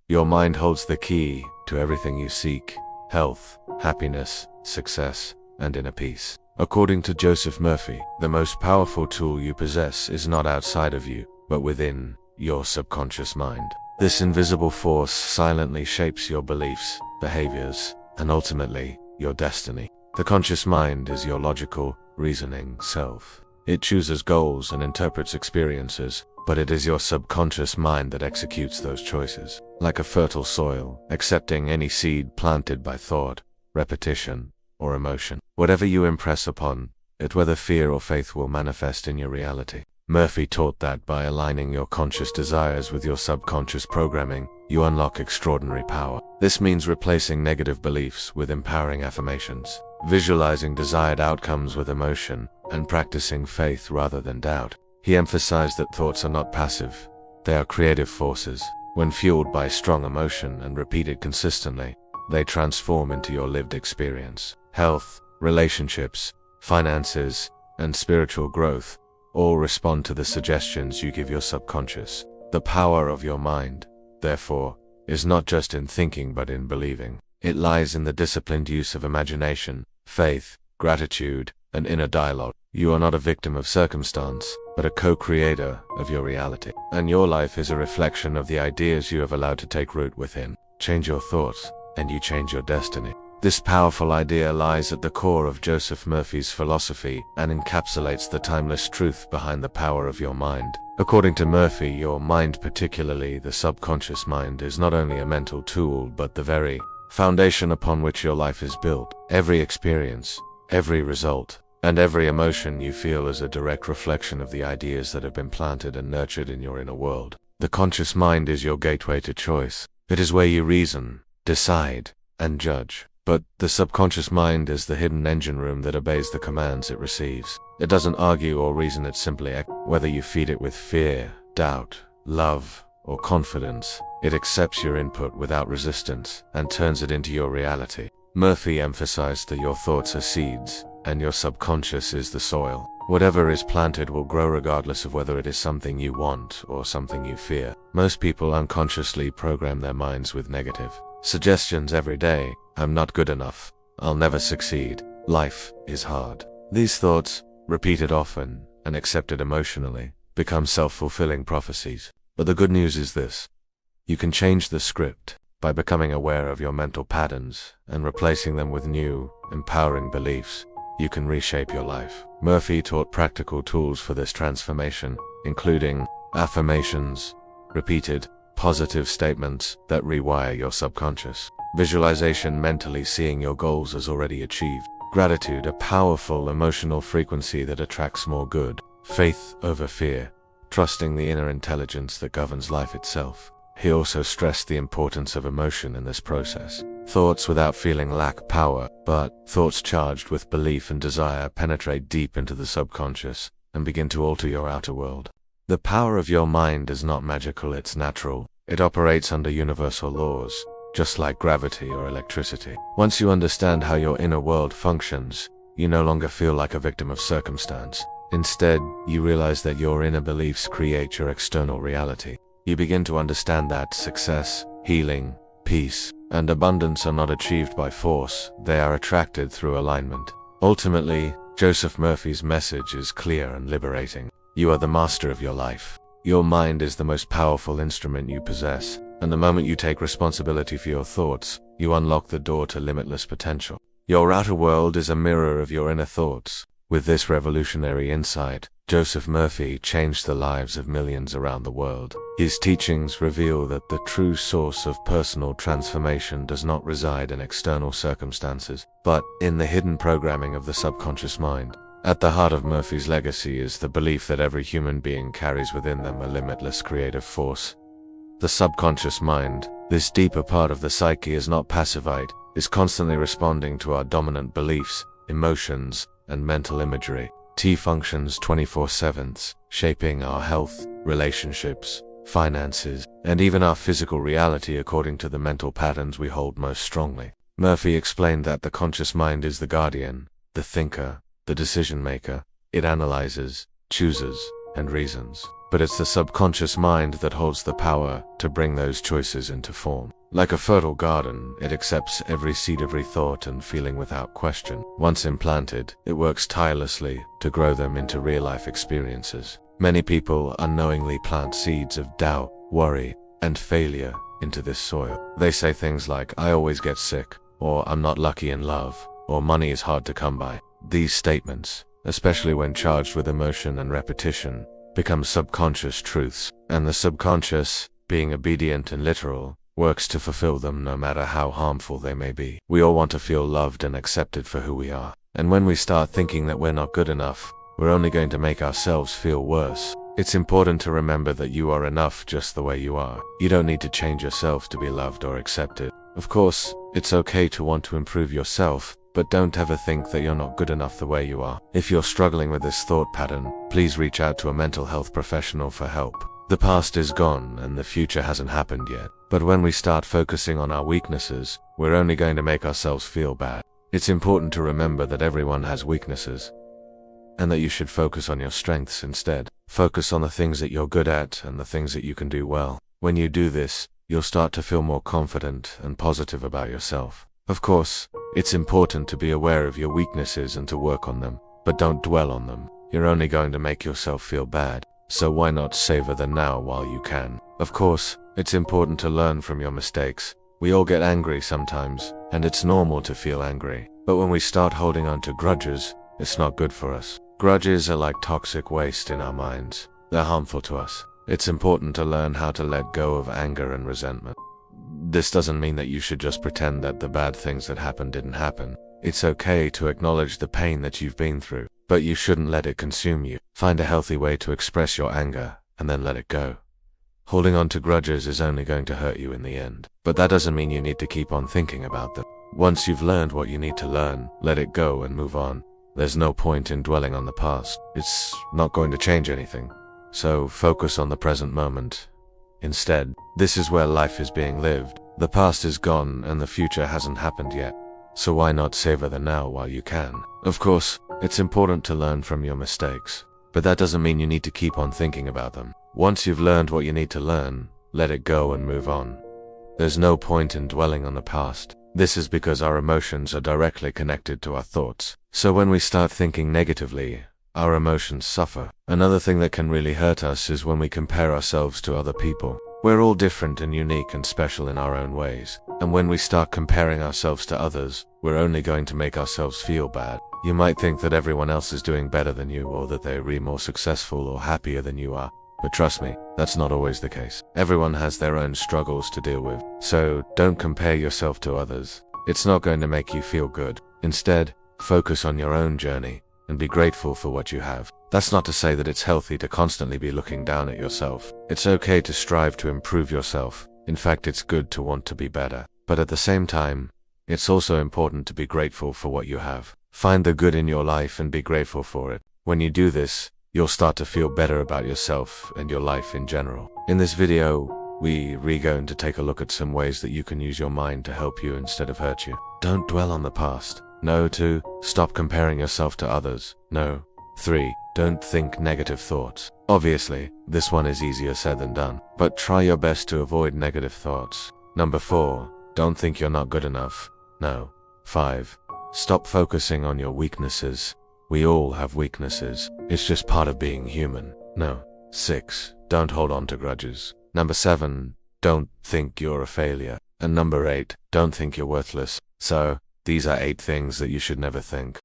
Your mind holds the key to everything you seek: health, happiness, success, and inner peace. According to Joseph Murphy, the most powerful tool you possess is not outside of you, but within your subconscious mind. This invisible force silently shapes your beliefs, behaviors, and ultimately, your destiny. The conscious mind is your logical, reasoning self. It chooses goals and interprets experiences, but it is your subconscious mind that executes those choices. Like a fertile soil, accepting any seed planted by thought, repetition, or emotion. Whatever you impress upon it, whether fear or faith, will manifest in your reality. Murphy taught that by aligning your conscious desires with your subconscious programming, you unlock extraordinary power. This means replacing negative beliefs with empowering affirmations, visualizing desired outcomes with emotion, and practicing faith rather than doubt. He emphasized that thoughts are not passive, they are creative forces. When fueled by strong emotion and repeated consistently, they transform into your lived experience. Health, relationships, finances, and spiritual growth all respond to the suggestions you give your subconscious. The power of your mind, therefore, is not just in thinking but in believing. It lies in the disciplined use of imagination, faith, gratitude, and inner dialogue. You are not a victim of circumstance, but a co-creator of your reality. And your life is a reflection of the ideas you have allowed to take root within. Change your thoughts, and you change your destiny. This powerful idea lies at the core of Joseph Murphy's philosophy and encapsulates the timeless truth behind the power of your mind. According to Murphy, your mind, particularly the subconscious mind, is not only a mental tool but the very foundation upon which your life is built. Every experience, every result, and every emotion you feel is a direct reflection of the ideas that have been planted and nurtured in your inner world. The conscious mind is your gateway to choice. It is where you reason, decide, and judge. But the subconscious mind is the hidden engine room that obeys the commands it receives. It doesn't argue or reason, it simply acts. Whether you feed it with fear, doubt, love, or confidence, it accepts your input without resistance and turns it into your reality. Murphy emphasized that your thoughts are seeds, and your subconscious is the soil. Whatever is planted will grow regardless of whether it is something you want or something you fear. Most people unconsciously program their minds with negative suggestions every day. I'm not good enough. I'll never succeed. Life is hard. These thoughts, repeated often and accepted emotionally, become self-fulfilling prophecies. But the good news is this: you can change the script by becoming aware of your mental patterns and replacing them with new, empowering beliefs. You can reshape your life. Murphy taught practical tools for this transformation, including affirmations, repeated, positive statements that rewire your subconscious; visualization, mentally seeing your goals as already achieved; gratitude, a powerful emotional frequency that attracts more good; faith over fear, trusting the inner intelligence that governs life itself. He also stressed the importance of emotion in this process. Thoughts without feeling lack power, but thoughts charged with belief and desire penetrate deep into the subconscious and begin to alter your outer world. The power of your mind is not magical, it's natural. It operates under universal laws, just like gravity or electricity. Once you understand how your inner world functions, you no longer feel like a victim of circumstance. Instead, you realize that your inner beliefs create your external reality. You begin to understand that success, healing, peace, and abundance are not achieved by force, they are attracted through alignment. Ultimately, Joseph Murphy's message is clear and liberating. You are the master of your life. Your mind is the most powerful instrument you possess, and the moment you take responsibility for your thoughts, you unlock the door to limitless potential. Your outer world is a mirror of your inner thoughts. With this revolutionary insight, Joseph Murphy changed the lives of millions around the world. His teachings reveal that the true source of personal transformation does not reside in external circumstances, but in the hidden programming of the subconscious mind. At the heart of Murphy's legacy is the belief that every human being carries within them a limitless creative force. The subconscious mind, this deeper part of the psyche, is not pacified, is constantly responding to our dominant beliefs, emotions, and mental imagery. T functions 24/7, shaping our health, relationships, finances, and even our physical reality according to the mental patterns we hold most strongly. Murphy explained that the conscious mind is the guardian, the thinker, the decision maker. It analyzes, chooses, and reasons. but it's the subconscious mind that holds the power to bring those choices into form. Like a fertile garden, it accepts every seed, every thought and feeling without question. Once implanted, it works tirelessly to grow them into real-life experiences. Many people unknowingly plant seeds of doubt, worry, and failure into this soil. They say things like, "I always get sick," or "I'm not lucky in love," or "money is hard to come by." These statements, especially when charged with emotion and repetition, become subconscious truths, and the subconscious, being obedient and literal, works to fulfill them no matter how harmful they may be. We all want to feel loved and accepted for who we are, and when we start thinking that we're not good enough, we're only going to make ourselves feel worse. It's important to remember that you are enough just the way you are. You don't need to change yourself to be loved or accepted. Of course, it's okay to want to improve yourself, but don't ever think that you're not good enough the way you are. If you're struggling with this thought pattern, please reach out to a mental health professional for help. The past is gone and the future hasn't happened yet. But when we start focusing on our weaknesses, we're only going to make ourselves feel bad. It's important to remember that everyone has weaknesses, and that you should focus on your strengths instead. Focus on the things that you're good at and the things that you can do well. When you do this, you'll start to feel more confident and positive about yourself. Of course, it's important to be aware of your weaknesses and to work on them, but don't dwell on them. You're only going to make yourself feel bad. So why not savor the now while you can? Of course, it's important to learn from your mistakes. We all get angry sometimes, and it's normal to feel angry. But when we start holding on to grudges, it's not good for us. Grudges are like toxic waste in our minds. They're harmful to us. It's important to learn how to let go of anger and resentment. This doesn't mean that you should just pretend that the bad things that happened didn't happen. It's okay to acknowledge the pain that you've been through, but you shouldn't let it consume you. Find a healthy way to express your anger, and then let it go. Holding on to grudges is only going to hurt you in the end. But that doesn't mean you need to keep on thinking about them. Once you've learned what you need to learn, let it go and move on. There's no point in dwelling on the past. It's not going to change anything. So focus on the present moment. Instead, this is where life is being lived. The past is gone and the future hasn't happened yet. So why not savor the now while you can? Of course, it's important to learn from your mistakes, but that doesn't mean you need to keep on thinking about them. Once you've learned what you need to learn, let it go and move on. There's no point in dwelling on the past. This is because our emotions are directly connected to our thoughts. So when we start thinking negatively, our emotions suffer. Another thing that can really hurt us is when we compare ourselves to other people. We're all different and unique and special in our own ways. And when we start comparing ourselves to others, we're only going to make ourselves feel bad. You might think that everyone else is doing better than you, or that they're really more successful or happier than you are. But trust me, that's not always the case. Everyone has their own struggles to deal with. So don't compare yourself to others. It's not going to make you feel good. Instead, focus on your own journey and be grateful for what you have. That's not to say that it's healthy to constantly be looking down at yourself. It's okay to strive to improve yourself. In fact, it's good to want to be better. But at the same time, it's also important to be grateful for what you have. Find the good in your life and be grateful for it. When you do this, you'll start to feel better about yourself and your life in general. In this video, we're going to take a look at some ways that you can use your mind to help you instead of hurt you. Don't dwell on the past. No. 2. Stop comparing yourself to others. No. 3. Don't think negative thoughts. Obviously, this one is easier said than done, but try your best to avoid negative thoughts. Number 4. Don't think you're not good enough. No. 5. Stop focusing on your weaknesses. We all have weaknesses. It's just part of being human. No. 6. Don't hold on to grudges. Number 7. Don't think you're a failure. And number 8. Don't think you're worthless. So, these are 8 things that you should never think.